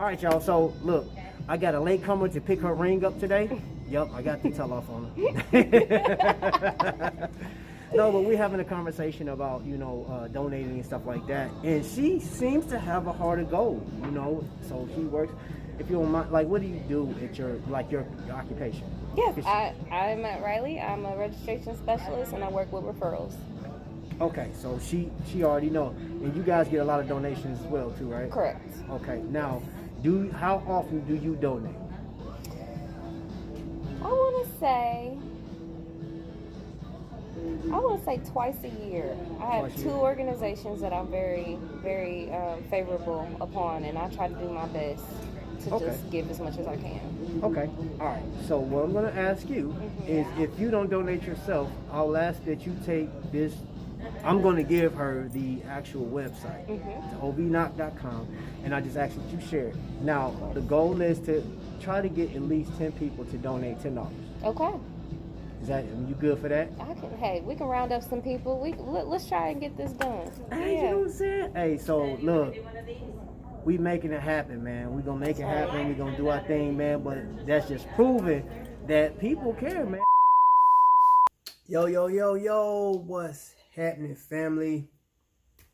right, y'all. So look, I got a late comer to pick her ring up today. Yep, I got the telephone. No, but we're having a conversation about donating and stuff like that, and she seems to have a heart of gold. So she works. If you don't mind, like, what do you do at your occupation? Yes, I'm at Riley. I'm a registration specialist, and I work with referrals. Okay, so she already know, and you guys get a lot of donations as well too, right? Correct. Okay, now, how often do you donate? I want to say twice a year. I have two organizations that I'm very, very favorable upon, and I try to do my best to just give as much as I can. Okay, all right. So what I'm going to ask you is, if you don't donate yourself, I'll ask that you take this. I'm going to give her the actual website, to obknock.com, and I just ask that you share it. Now, the goal is to try to get at least 10 people to donate $10. Okay. You good for that? Hey, we can round up some people. Let's try and get this done. Hey, you know what I'm saying? Hey, so look, we making it happen, man. We gonna make it happen. We gonna do our thing, man. But that's just proving that people care, man. Yo, what's happening, family?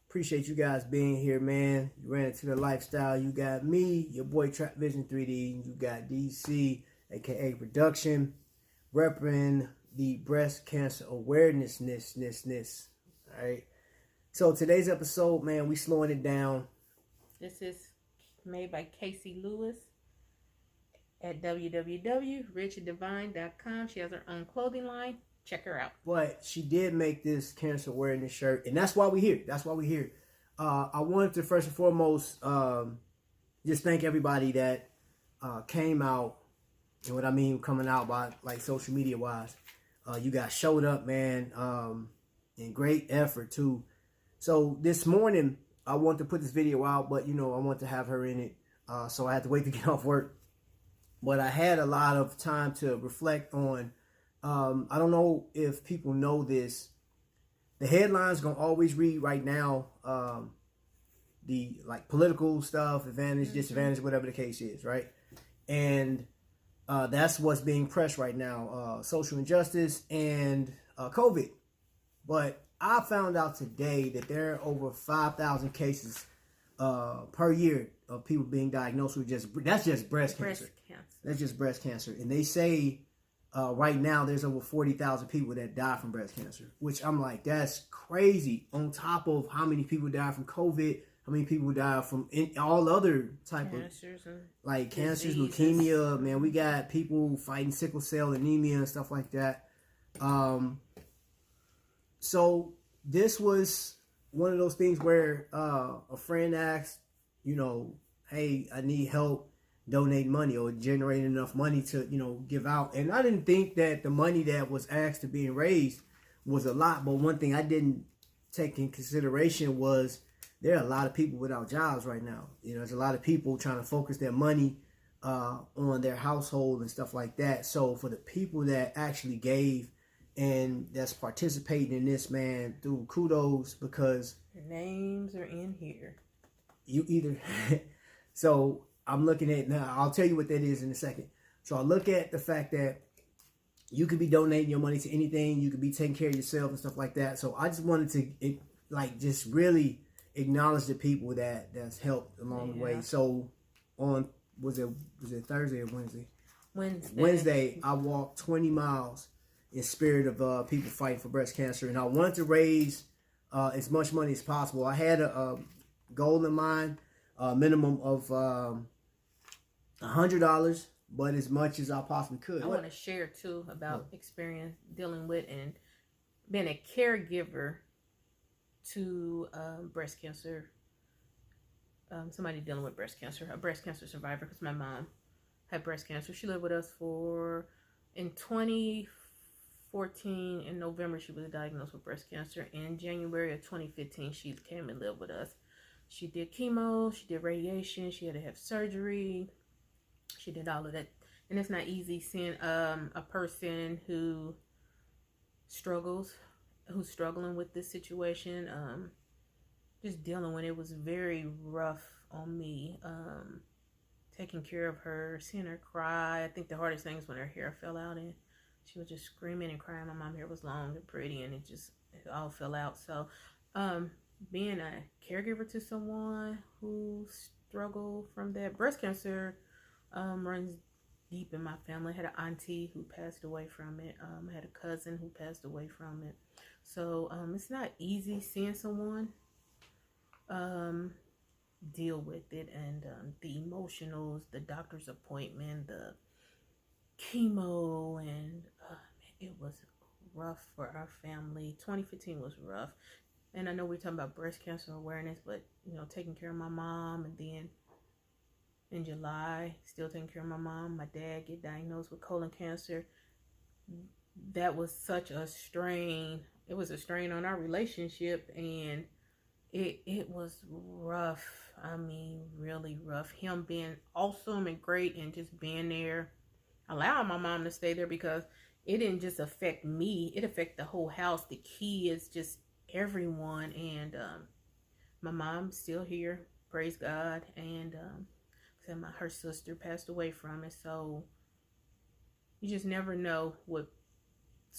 Appreciate you guys being here, man. You ran into the lifestyle. You got me, your boy Trapvision 3D. You got DC, aka Production, repping the breast cancer awareness. All right. So today's episode, man, we slowing it down. This is made by Casey Lewis at www.richdivine.com. She has her own clothing line. Check her out. But she did make this cancer awareness shirt, and that's why we're here. I wanted to first and foremost just thank everybody that came out. And what I mean coming out by, like, social media wise, you guys showed up, man, and great effort too. So this morning I want to put this video out, but I want to have her in it, so I had to wait to get off work. But I had a lot of time to reflect on. I don't know if people know this. The headlines gonna always read right now the political stuff, advantage, disadvantage, whatever the case is, right? And that's what's being pressed right now, social injustice and COVID. But I found out today that there are over 5,000 cases per year of people being diagnosed with that's just breast cancer. That's just breast cancer. And they say right now there's over 40,000 people that die from breast cancer, which I'm like, that's crazy. On top of how many people die from COVID, how many people die from all other type cancers, like cancers, leukemia. Man, we got people fighting sickle cell anemia and stuff like that. So this was one of those things where a friend asked, hey, I need help donate money or generate enough money to, give out. And I didn't think that the money that was asked to being raised was a lot. But one thing I didn't take in consideration was there are a lot of people without jobs right now. There's a lot of people trying to focus their money on their household and stuff like that. So for the people that actually gave and that's participating in this, man, dude, kudos, because their names are in here. You either so I'm looking at now. I'll tell you what that is in a second. So I look at the fact that you could be donating your money to anything. You could be taking care of yourself and stuff like that. So I just wanted to just really acknowledge the people that's helped along the way. So on was it Thursday or Wednesday? Wednesday, I walked 20 miles in spirit of people fighting for breast cancer, and I wanted to raise as much money as possible. I had a goal in mind, a minimum of $100, but as much as I possibly could. I want to share too about experience dealing with and being a caregiver to breast cancer. Somebody dealing with breast cancer, a breast cancer survivor, because my mom had breast cancer. She lived with us in 2014, in November, she was diagnosed with breast cancer. In January of 2015, she came and lived with us. She did chemo, she did radiation, she had to have surgery. She did all of that. And it's not easy seeing a person who's struggling with this situation. Just dealing with it was very rough on me taking care of her, seeing her cry. I think the hardest thing is when her hair fell out and she was just screaming and crying. My mom's hair was long and pretty, and it all fell out. So, being a caregiver to someone who struggled from that, breast cancer runs deep in my family. I had an auntie who passed away from it. I had a cousin who passed away from it. So it's not easy seeing someone deal with it, and the emotionals, the doctor's appointment, the chemo, and it was rough for our family. 2015 was rough. And I know we're talking about breast cancer awareness, but taking care of my mom, and then in July, still taking care of my mom. My dad get diagnosed with colon cancer. That was such a strain. It was a strain on our relationship, and it was rough. I mean, really rough. Him being awesome and great, and just being there, allowing my mom to stay there, because it didn't just affect me. It affected the whole house, the kids, just everyone. And my mom's still here, praise God. And her sister passed away from it. So you just never know what's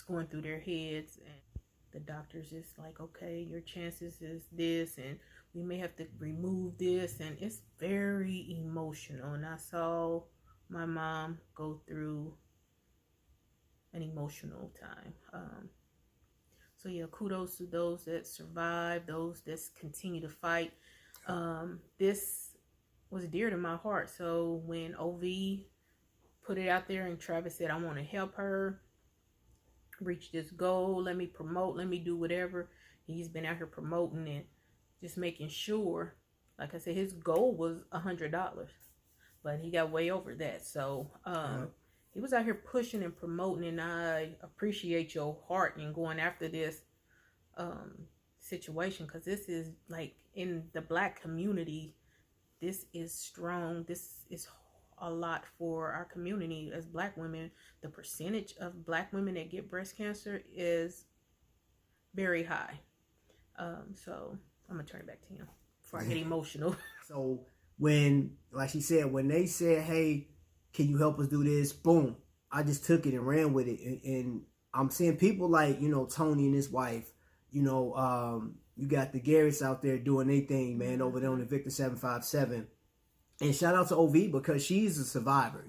going through their heads. And the doctors is like, okay, your chances is this, and we may have to remove this. And it's very emotional. And I saw my mom go through an emotional time. So yeah, kudos to those that survive, those that continue to fight. This was dear to my heart. So when OV put it out there and Travis said, I want to help her reach this goal, let me promote, let me do whatever. He's been out here promoting it, just making sure. Like I said, his goal was $100, but he got way over that. So he was out here pushing and promoting, and I appreciate your heart in going after this situation, because this is like, in the Black community, this is strong. This is a lot for our community as Black women. The percentage of Black women that get breast cancer is very high. So I'm gonna turn it back to him before I get emotional. So when, like she said, when they said, hey, can you help us do this? Boom. I just took it and ran with it. And I'm seeing people like, Tony and his wife, you got the Garretts out there doing their thing, man, over there on Invicta 757. And shout out to OV, because she's a survivor,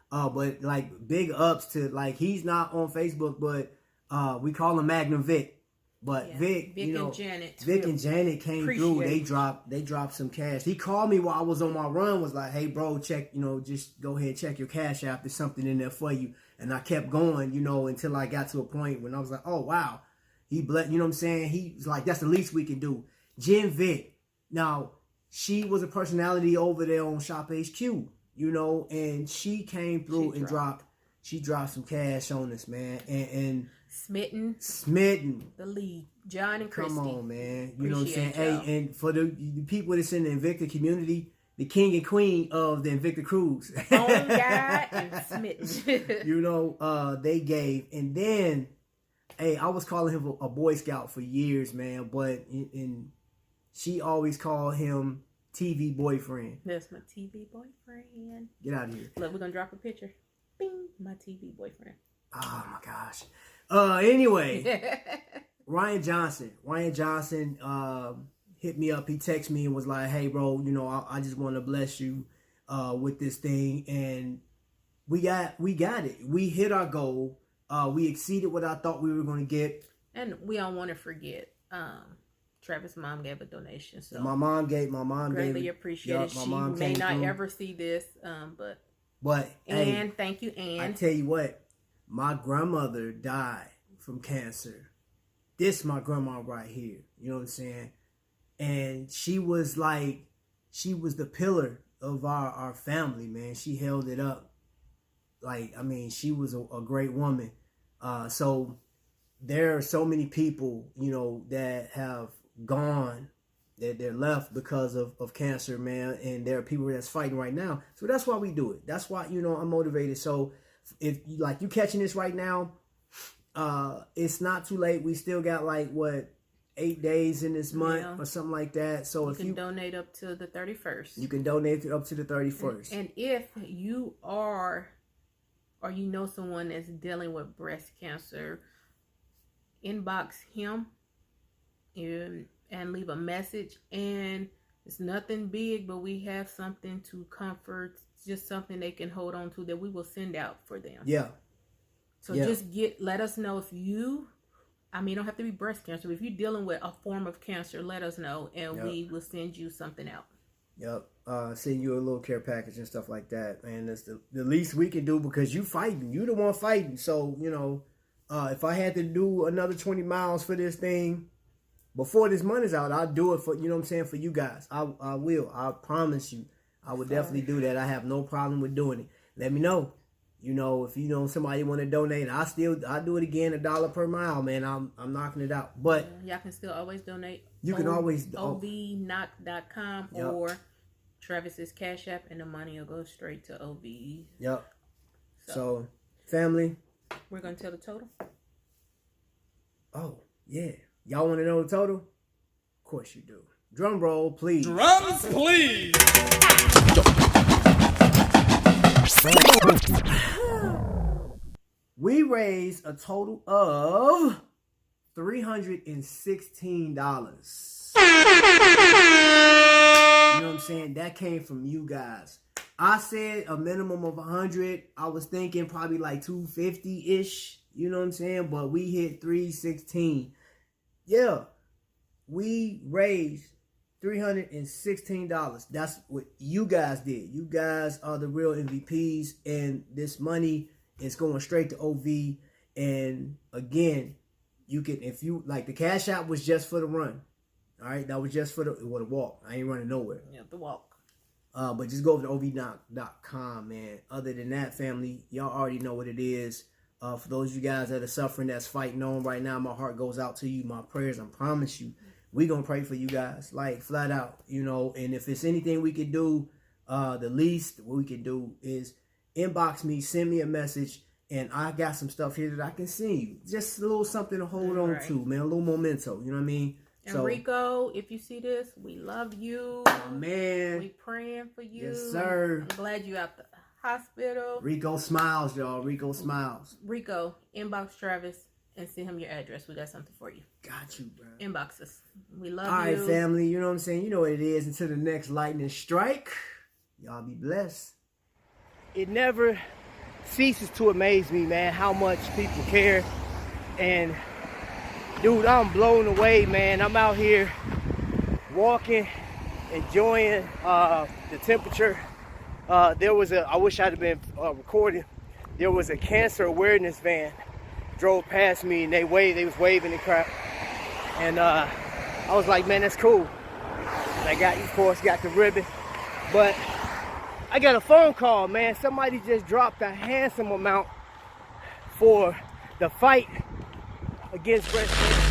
but like, big ups to, like, he's not on Facebook, but we call him Magnum Vic. But Vic, and Janet. Vic and Janet came through. They dropped some cash. He called me while I was on my run, was like, hey bro, check, just go ahead, check your cash app. There's something in there for you. And I kept going, until I got to a point when I was like, oh wow. He blessed, you know what I'm saying? He was like, that's the least we can do. Jen Vic. Now, she was a personality over there on Shop HQ, and she came through and dropped some cash on us, man. And Smitten. The lead. John and Christy. Come on, man. You know what I'm saying? Hey, and for the people that's in the Invicta community, the king and queen of the Invicta cruise. On God and Smitten. They gave. And then, hey, I was calling him a Boy Scout for years, man. But and she always called him TV boyfriend. That's my TV boyfriend. Get out of here. Look, we're going to drop a picture. Bing, my TV boyfriend. Oh, my gosh. Anyway, Ryan Johnson hit me up. He texted me and was like, hey, bro, I just want to bless you with this thing. And we got it. We hit our goal. We exceeded what I thought we were going to get. And we don't want to forget, Travis' mom gave a donation. So my mom greatly appreciated. She may not ever see this, but hey, thank you, Ann. I tell you what, my grandmother died from cancer. This my grandma right here. You know what I'm saying? And she was the pillar of our family, man. She held it up. She was a great woman. So there are so many people, that have gone, that they're left because of cancer, man. And there are people that's fighting right now. So that's why we do it. That's why, I'm motivated. So if you catching this right now, it's not too late. We still got 8 days in this month or something like that. So if you donate up to the 31st, you can donate up to the 31st. And if you are, or you know someone that's dealing with breast cancer, inbox him and leave a message. And it's nothing big, but we have something to comfort, just something they can hold on to that we will send out for them. Yeah. So just let us know if you, I mean, it don't have to be breast cancer, but if you're dealing with a form of cancer, let us know, and we will send you something out. Yep. Send you a little care package and stuff like that. Man, that's the least we can do, because you fighting. You the one fighting. So, you know, if I had to do another 20 miles for this thing before this money's out, I'll do it for, you know what I'm saying, for you guys. I will. I promise you. I would definitely do that. I have no problem with doing it. Let me know. You know, if you know somebody want to donate, I'll do it again, $1 per mile, man. I'm knocking it out. But y'all can still always donate. You can always ovknock.com or Travis's Cash App, and the money will go straight to OVE. Yep. So family, we're gonna tell the total. Oh yeah, y'all want to know the total? Of course you do. Drum roll, please. Drums, please. We raised a total of $316. You know what I'm saying? That came from you guys. I said a minimum of 100. I was thinking probably like 250-ish. You know what I'm saying? But we hit 316. Yeah. We raised $316. That's what you guys did. You guys are the real MVPs, and this money is going straight to OV. And again, you can, if you like, the Cash App was just for the run. All right, that was just for the walk. I ain't running nowhere. Yeah, the walk. But just go over to ovknock.com, man. Other than that, family, y'all already know what it is. For those of you guys that are suffering, that's fighting on right now, my heart goes out to you. My prayers, I promise you. We gonna pray for you guys, like flat out, you know. And if it's anything we can do, the least we can do is inbox me, send me a message, and I got some stuff here that I can send you. Just a little something to hold on to, man. A little memento, you know what I mean? And so, Rico, if you see this, we love you. Oh, man. We praying for you. Yes, sir. I'm glad you out the hospital. Rico smiles, y'all. Rico smiles. Rico, inbox Travis and send him your address. We got something for you. Got you, bro. Inbox us. We love you. All right, family. You know what I'm saying? You know what it is. Until the next lightning strike, y'all be blessed. It never ceases to amaze me, man, how much people care. And, dude, I'm blown away, man. I'm out here walking, enjoying the temperature. There was I wish I'd have been recording. There was a cancer awareness van drove past me, and they was waving and crap. And I was like, man, that's cool. And I got, of course, got the ribbon. But I got a phone call, man. Somebody just dropped a handsome amount for the fight against breast cancer.